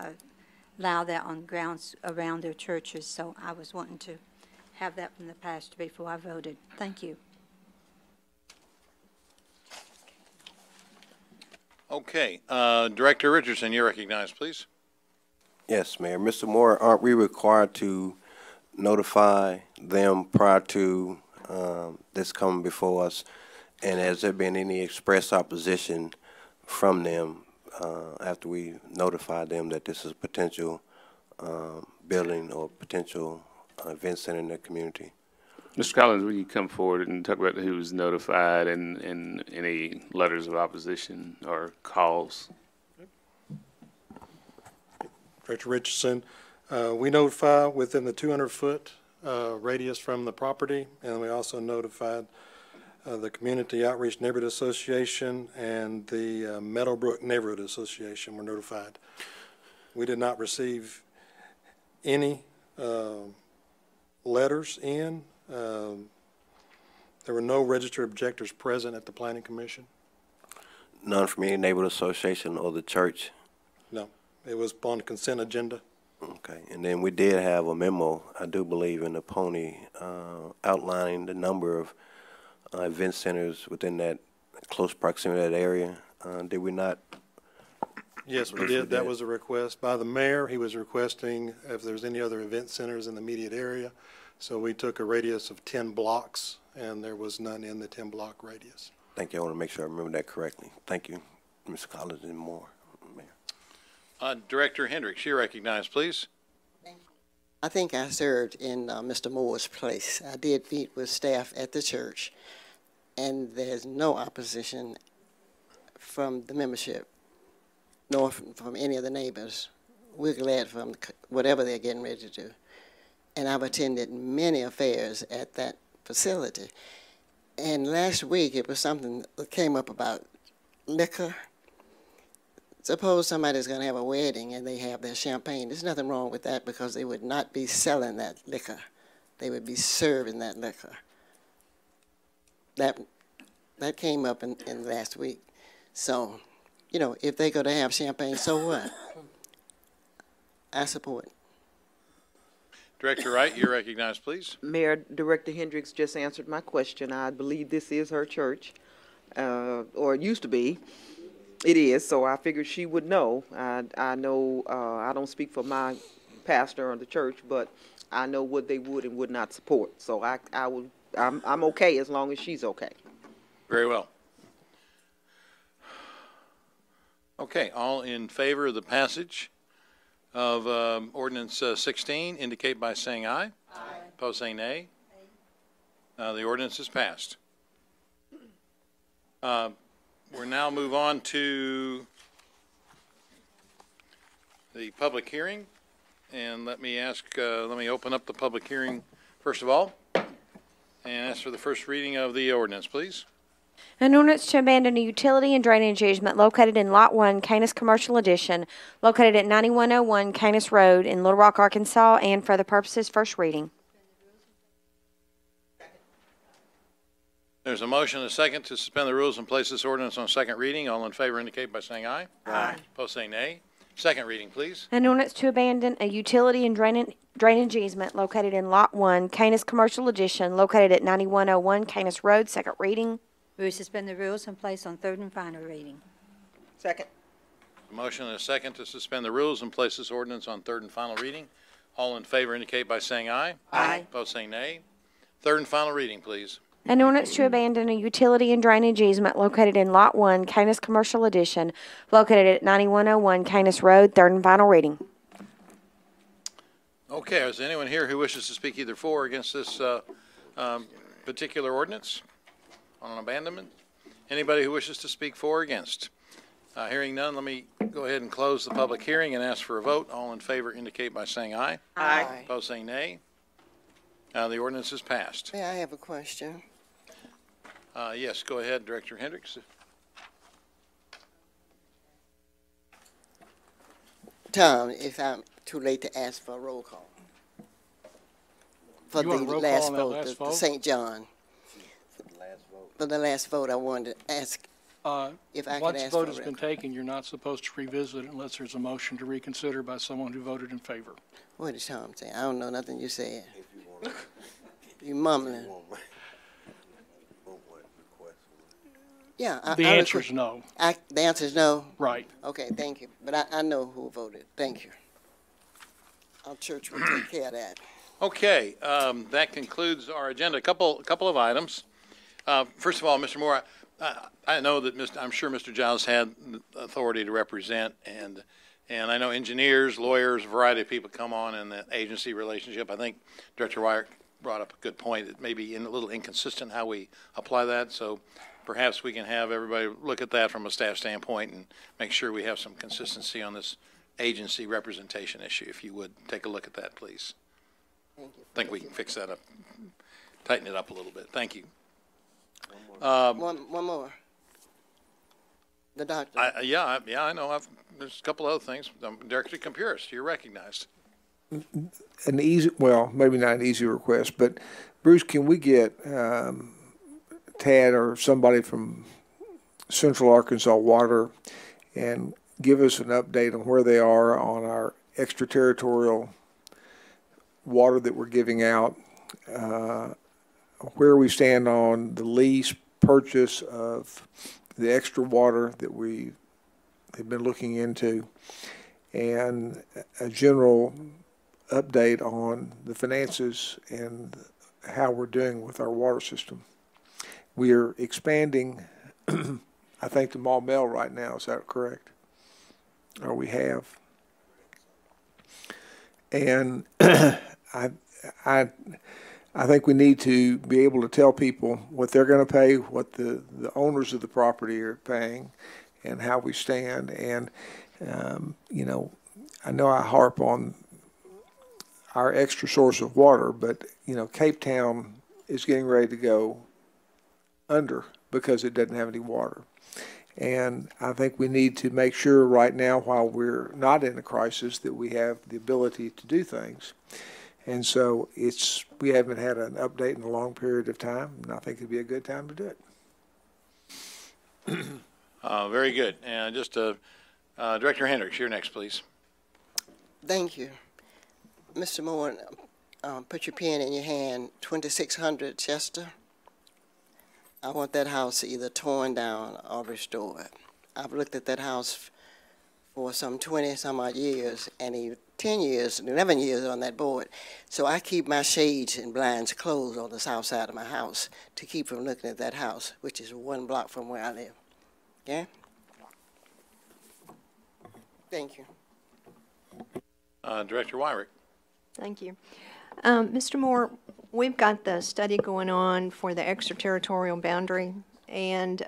S4: allow that on grounds around their churches, so I was wanting to have that from the pastor before I voted. Thank you.
S1: Okay, Director Richardson, you're recognized, please.
S11: Yes, Mayor. Mr. Moore, aren't we required to notify them prior to this coming before us? And has there been any express opposition from them after we notified them that this is a potential building or potential event center in their community?
S3: Mr. Collins, will you come forward and talk about who was notified and any letters of opposition or calls?
S6: Director Richardson, we notify within the 200-foot radius from the property, and we also notified the Community Outreach Neighborhood Association and the Meadowbrook Neighborhood Association were notified. We did not receive any letters in. There were no registered objectors present at the Planning Commission.
S11: None from any neighborhood association or the church?
S6: No, it was on the consent agenda.
S11: Okay, and then we did have a memo, I do believe, in the Pony outlining the number of event centers within that close proximity to that area. Did we not?
S6: Yes, we did. That was a request by the mayor. He was requesting if there's any other event centers in the immediate area. So we took a radius of 10 blocks, and there was none in the 10-block radius.
S11: Thank you. I want to make sure I remember that correctly. Thank you, Mr. Collins and Moore. Mayor.
S1: Director Hendricks, you're recognized, please.
S10: I think I served in Mr. Moore's place. I did meet with staff at the church, and there's no opposition from the membership, nor from any of the neighbors. We're glad from whatever they're getting ready to do. And I've attended many affairs at that facility. And last week, it was something that came up about liquor. Suppose somebody's going to have a wedding and they have their champagne. There's nothing wrong with that because they would not be selling that liquor. They would be serving that liquor. That came up in last week. So, you know, if they're going to have champagne, so what? I support it.
S1: Director Wright, you're recognized, please.
S5: Mayor, Director Hendricks just answered my question. I believe this is her church, or it used to be. It is, so I figured she would know. I know I don't speak for my pastor or the church, but I know what they would and would not support. So I'm okay as long as she's okay.
S1: Very well. Okay, all in favor of the passage of Ordinance 16 indicate by saying aye. Aye. Opposed, say nay. The ordinance is passed. We'll now move on to the public hearing. And let me open up the public hearing first of all and ask for the first reading of the ordinance, please.
S2: An ordinance to abandon a utility and drainage easement located in Lot 1, Canis Commercial Edition, located at 9101 Canis Road in Little Rock, Arkansas, and for the purposes first reading.
S1: There's a motion and a second to suspend the rules and place this ordinance on second reading. All in favor indicate by saying aye. Aye. Opposed, say nay. Second reading, please.
S2: An ordinance to abandon a utility and drainage easement located in Lot 1, Canis Commercial Edition, located at 9101 Canis Road, second reading.
S4: We suspend the rules and place on third and final reading.
S5: Second.
S1: A motion and a second to suspend the rules and place this ordinance on third and final reading. All in favor indicate by saying aye.
S4: Aye.
S1: Opposed, say nay. Third and final reading, please.
S2: An ordinance to abandon a utility and drainage easement located in Lot 1, Canis Commercial Edition, located at 9101 Canis Road, third and final reading.
S1: Okay, is there anyone here who wishes to speak either for or against this particular ordinance on abandonment? Anybody who wishes to speak for or against? Hearing none, let me go ahead and close the public hearing and ask for a vote. All in favor indicate by saying aye.
S10: Aye.
S1: Opposed, saying nay. The ordinance is passed.
S10: May I have a question?
S1: Yes, go ahead, Director Hendricks.
S10: Tom, if I'm too late to ask for a roll call. For
S7: You want a
S10: the
S7: roll call
S10: last
S7: on that
S10: vote,
S7: last
S10: the
S7: vote?
S10: St. John. For the last vote, I wanted to ask if I could
S7: Once the
S10: ask
S7: vote
S10: for
S7: has
S10: a
S7: been taken, you're not supposed to revisit it unless there's a motion to reconsider by someone who voted in favor.
S10: What did Tom say? I don't know nothing you said. You mumbling. Yeah.
S7: The answer is no.
S10: The answer is no?
S7: Right.
S10: Okay, thank you. But I know who voted. Thank you. Our church will take care of that.
S1: Okay, that concludes our agenda. A couple of items. First of all, Mr. Moore, I know that I'm sure Mr. Giles had authority to represent, and I know engineers, lawyers, a variety of people come on in the agency relationship. I think Director Wyatt brought up a good point. It may be a little inconsistent how we apply that, so perhaps we can have everybody look at that from a staff standpoint and make sure we have some consistency on this agency representation issue. If you would take a look at that, please.
S10: Thank you.
S1: I think we can fix that up, tighten it up a little bit. Thank you.
S10: One more. The doctor.
S1: Yeah, I know. There's a couple other things. Director Compuris, you're recognized.
S16: An easy, well, maybe not an easy request, but Bruce, can we get Tad or somebody from Central Arkansas Water and give us an update on where they are on our extraterritorial water that we're giving out, where we stand on the lease purchase of the extra water that we have been looking into, and a general update on the finances and how we're doing with our water system. We are expanding, I think, to Maumelle right now. Is that correct? Or we have. And I think we need to be able to tell people what they're going to pay, what the owners of the property are paying, and how we stand. And, you know I harp on our extra source of water, but, Cape Town is getting ready to go under because it doesn't have any water. And I think we need to make sure right now, while we're not in a crisis, that we have the ability to do things. And so we haven't had an update in a long period of time, and I think it'd be a good time to do it.
S1: Very good. And just Director Hendricks, you're next, please.
S10: Thank you. Mr. Moore, put your pen in your hand, 2600 Chester. I want that house either torn down or restored. I've looked at that house for some 20-some-odd years, and 11 years on that board. So I keep my shades and blinds closed on the south side of my house to keep from looking at that house, which is 1 block from where I live. Okay? Thank you.
S1: Director Wyrick.
S15: Thank you. Mr. Moore, we've got the study going on for the extraterritorial boundary, and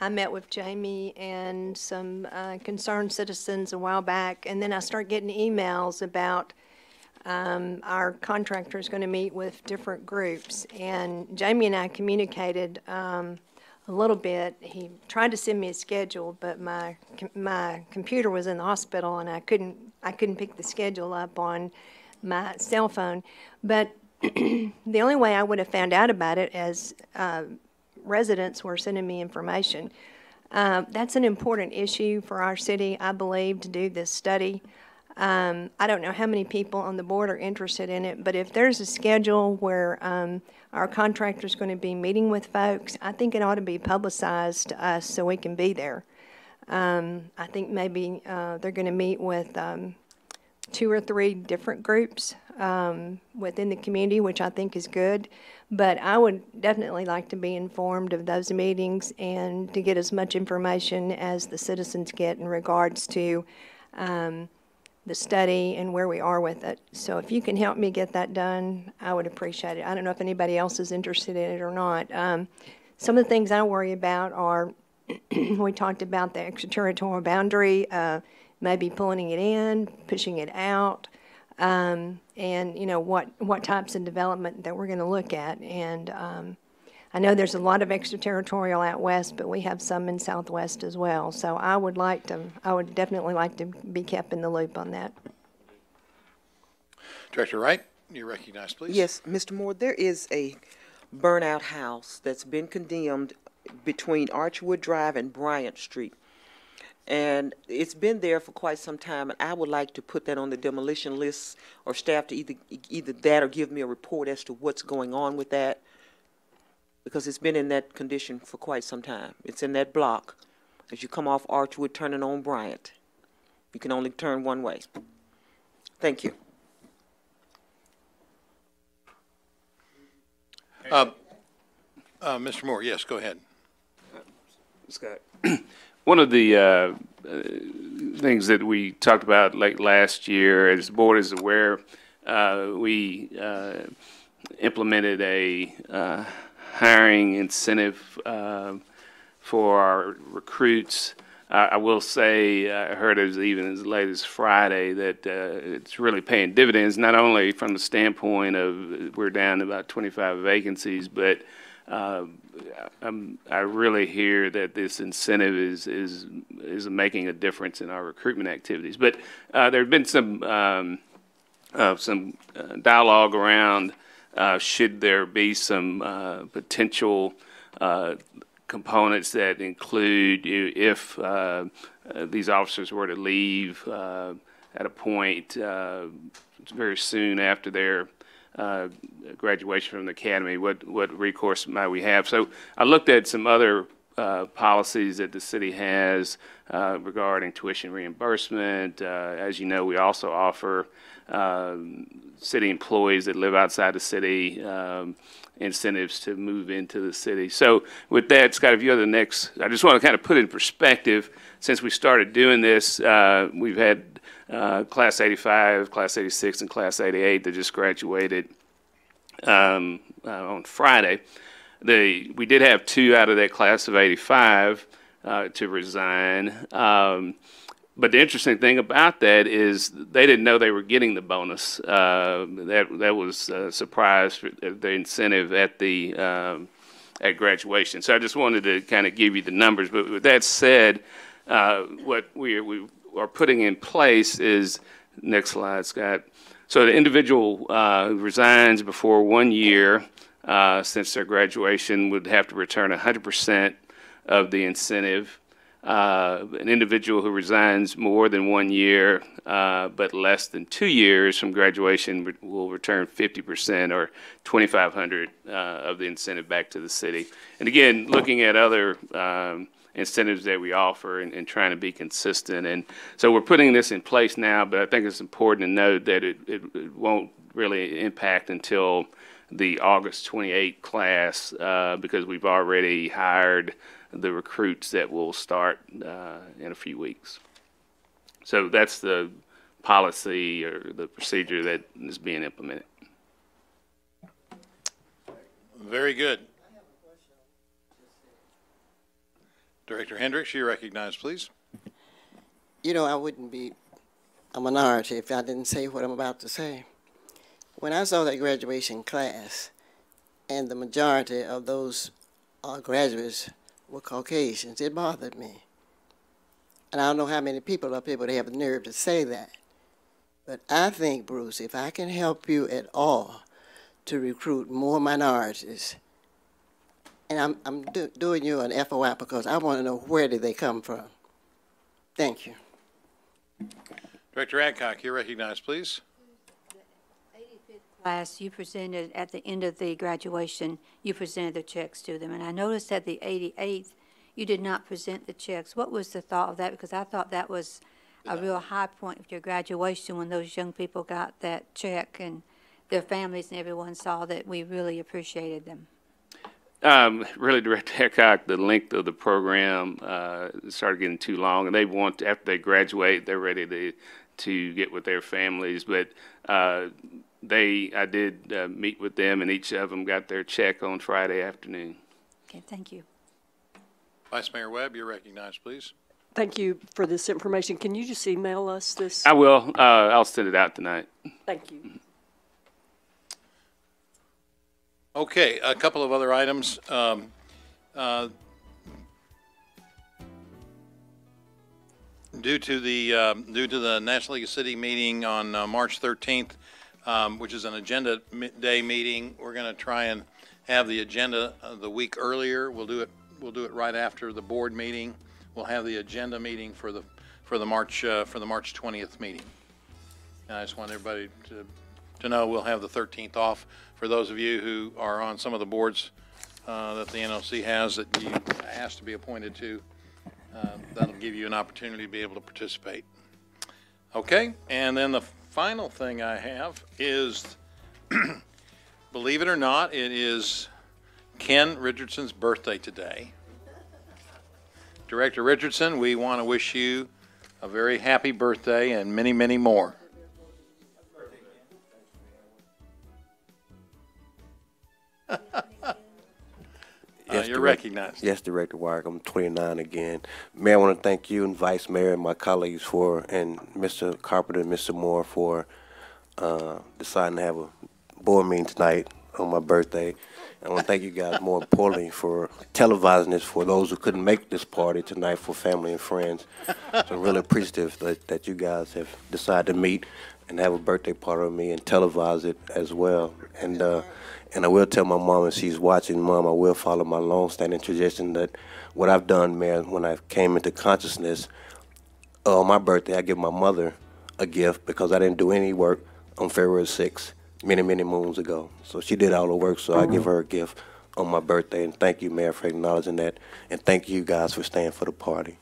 S15: I met with Jamie and some concerned citizens a while back, and then I start getting emails about our contractor's going to meet with different groups, and Jamie and I communicated a little bit. He tried to send me a schedule, but my computer was in the hospital, and I couldn't pick the schedule up on my cell phone. But the only way I would have found out about it as residents were sending me information. That's an important issue for our city, I believe, to do this study. I don't know how many people on the board are interested in it, but if there's a schedule where our contractor's going to be meeting with folks, I think it ought to be publicized to us so we can be there. I think maybe they're going to meet with 2 or 3 different groups within the community, which I think is good. But I would definitely like to be informed of those meetings and to get as much information as the citizens get in regards to the study and where we are with it. So if you can help me get that done, I would appreciate it. I don't know if anybody else is interested in it or not. Some of the things I worry about are, we talked about the extraterritorial boundary, maybe pulling it in, pushing it out, and what types of development that we're going to look at. And I know there's a lot of extraterritorial out west, but we have some in southwest as well. So I would definitely like to be kept in the loop on that.
S1: Director Wright, you're recognized, please.
S5: Yes, Mr. Moore, there is a burnout house that's been condemned between Archwood Drive and Bryant Street. And it's been there for quite some time, and I would like to put that on the demolition list, or staff to either that or give me a report as to what's going on with that, because it's been in that condition for quite some time. It's in that block. As you come off Archwood, turning on Bryant, you can only turn one way. Thank you.
S1: Mr. Moore, yes, go ahead.
S3: Scott. One of the things that we talked about late last year, as the board is aware, we implemented a hiring incentive for our recruits. I will say, I heard even as late as Friday that it's really paying dividends, not only from the standpoint of we're down to about 25 vacancies, but I really hear that this incentive is making a difference in our recruitment activities. But there have been some dialogue around should there be some potential components that include if these officers were to leave at a point very soon after their graduation from the academy, what recourse might we have? So I looked at some other policies that the city has regarding tuition reimbursement. As you know, we also offer city employees that live outside the city incentives to move into the city. So with that, Scott, if you go to the next, I just want to kind of put it in perspective. Since we started doing this, we've had Class 85, Class 86, and Class 88 that just graduated on Friday. We did have 2 out of that class of 85 to resign. But the interesting thing about that is they didn't know they were getting the bonus. That was a surprise for the incentive at graduation. So I just wanted to kind of give you the numbers. But with that said, what we are putting in place is, next slide, Scott. So the individual who resigns before 1 year since their graduation would have to return 100% of the incentive. An individual who resigns more than 1 year but less than 2 years from graduation will return 50% or $2,500 of the incentive back to the city. And again, looking at other incentives that we offer and trying to be consistent. And so we're putting this in place now, but I think it's important to note that it won't really impact until the August 28 class because we've already hired the recruits that will start in a few weeks. So that's the policy or the procedure that is being implemented.
S1: Very good. Director Hendricks, you're recognized, please.
S10: You know, I wouldn't be a minority if I didn't say what I'm about to say. When I saw that graduation class, and the majority of those graduates were Caucasians, it bothered me. And I don't know how many people up here would have the nerve to say that. But I think, Bruce, if I can help you at all to recruit more minorities, and I'm doing you an FOI because I want to know where did they come from. Thank you.
S1: Director Adcock, you're recognized, please.
S4: Class, you presented at the end of the graduation, you presented the checks to them. And I noticed at the 88th, you did not present the checks. What was the thought of that? Because I thought that was a real high point of your graduation when those young people got that check and their families and everyone saw that we really appreciated them.
S3: Really, Director Adcock, the length of the program started getting too long, and they want, after they graduate, they're ready to get with their families. But I did meet with them, and each of them got their check on Friday afternoon.
S4: Okay, thank you.
S1: Vice Mayor Webb, you're recognized, please.
S17: Thank you for this information. Can you just email us this?
S3: I will. I'll send it out tonight.
S17: Thank you.
S1: Okay, a couple of other items. Due to the National League of City meeting on March 13th, which is an agenda day meeting, we're going to try and have the agenda the week earlier. We'll do it right after the board meeting. We'll have the agenda meeting for the March 20th meeting. And I just want everybody to know we'll have the 13th off. For those of you who are on some of the boards that the NLC has that you asked to be appointed to, that'll give you an opportunity to be able to participate. Okay, and then the final thing I have is, believe it or not, it is Ken Richardson's birthday today. Director Richardson, we want to wish you a very happy birthday and many, many more.
S11: Yes,
S1: you're recognized.
S11: Yes, Director Wyrick. I'm 29 again. Mayor, I want to thank you and Vice Mayor and my colleagues and Mr. Carpenter and Mr. Moore for deciding to have a board meeting tonight on my birthday. I want to thank you guys more importantly for televising this for those who couldn't make this party tonight for family and friends. So I'm really appreciative that you guys have decided to meet and have a birthday party with me and televise it as well. And I will tell my mom, if she's watching, Mom, I will follow my long-standing tradition that what I've done, Mayor, when I came into consciousness, on my birthday, I give my mother a gift because I didn't do any work on February 6th, many, many moons ago. So she did all the work, so I give her a gift on my birthday. And thank you, Mayor, for acknowledging that. And thank you guys for staying for the party.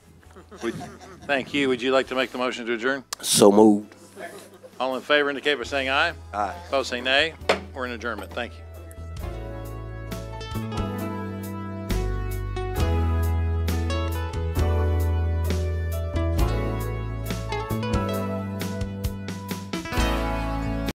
S1: Thank you. Would you like to make the motion to adjourn?
S11: So moved.
S1: All in favor indicate by saying aye.
S11: Aye.
S1: Opposed say nay. We're in adjournment. Thank you.